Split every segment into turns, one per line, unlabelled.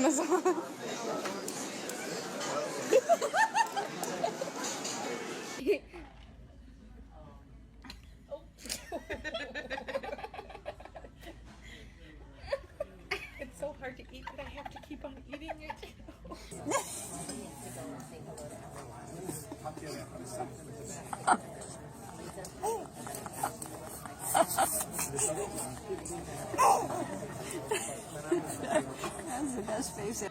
Amazon.
It's so hard to eat that I have to keep on eating it.
That's the best face.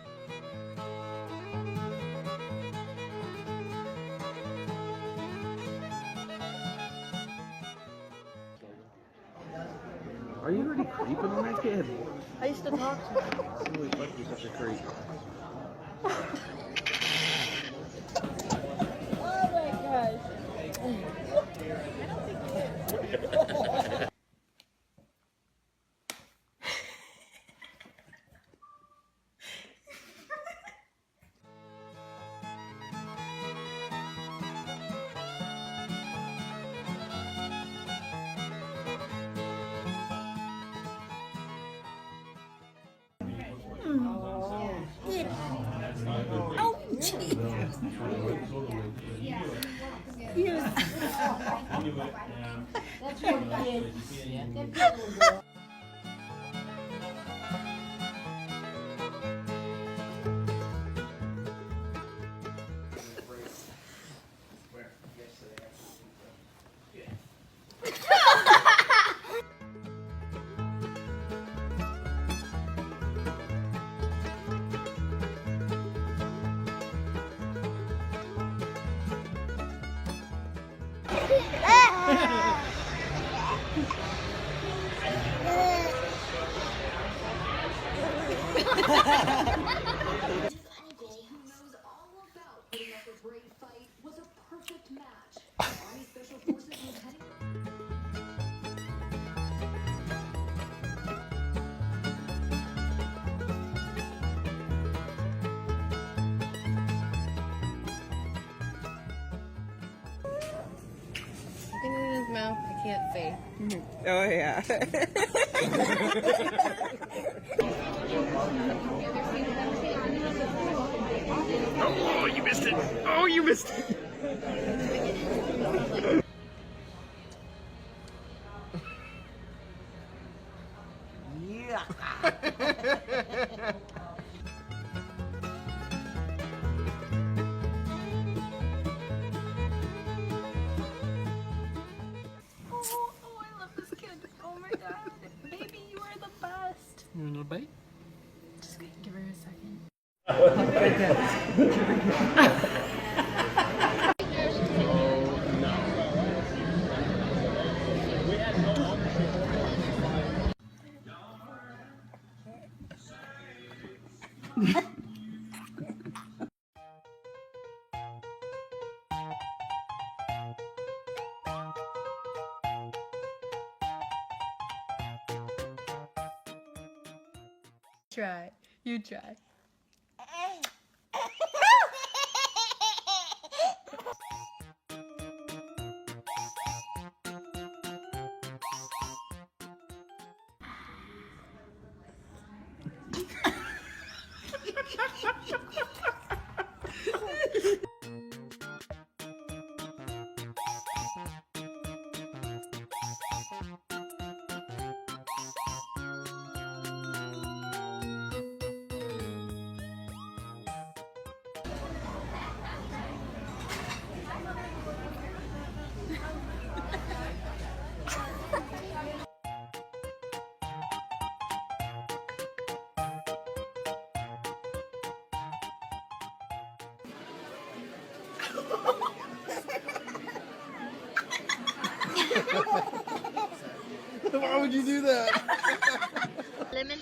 Are you already creeping on that kid?
I used to talk to him.
Holy fuck, you're such a creep.
Oh my gosh.
In his mouth, I can't say.
Oh yeah.
Oh, you missed it! Oh, you missed it!
Oh, I love this kid. Oh my god. Baby, you are the best.
You want a bite?
Just give her a second. Try. You try.
Why would you do that?
Lemon.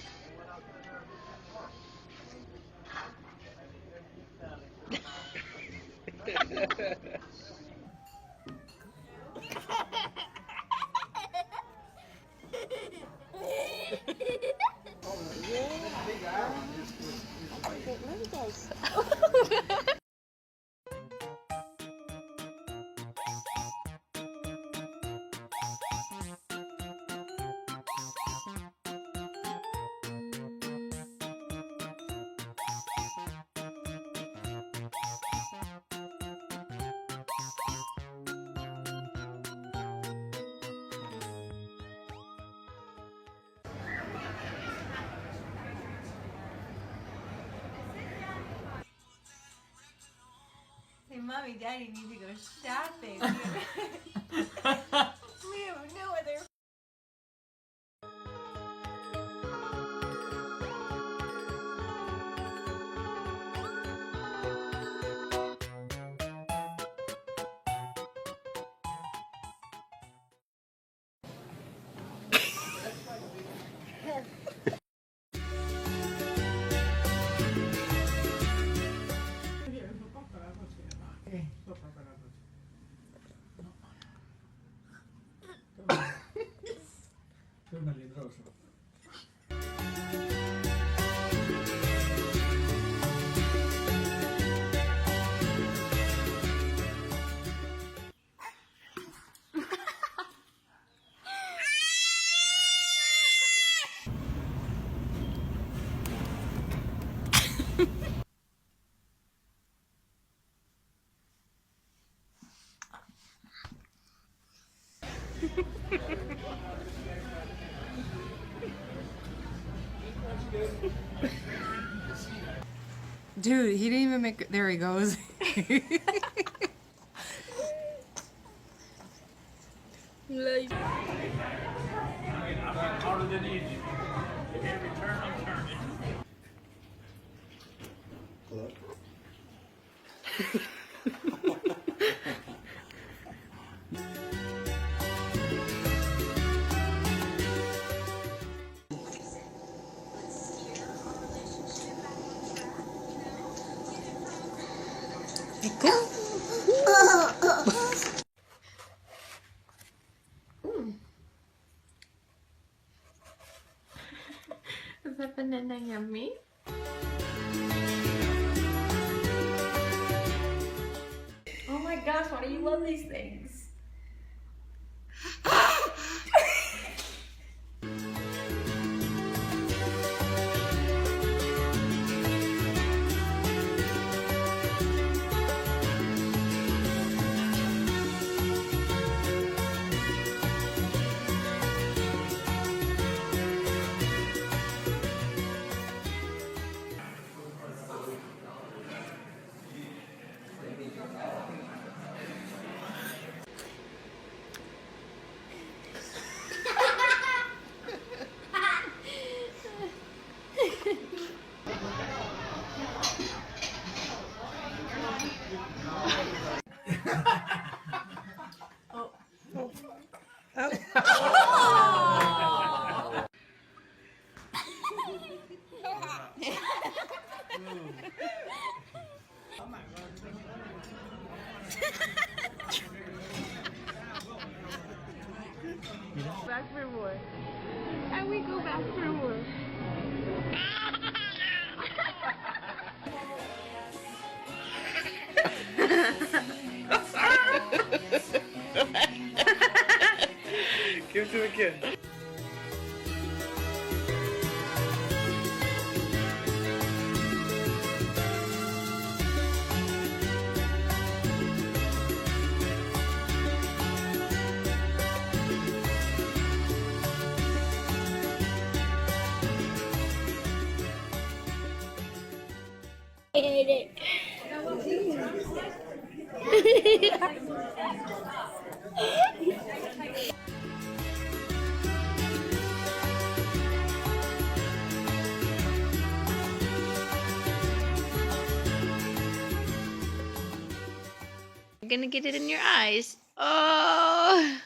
Mommy, Daddy need to go shopping. We have no other.
Torna ritroso.
Dude, he didn't even make. There he goes.
Harder than easy. Every turn I'm turning.
Is that banana yummy? Oh my gosh, why do you love these things? Back for more. And we go back for more.
Give it to the kid.
I hate it. You're gonna get it in your eyes. Oh.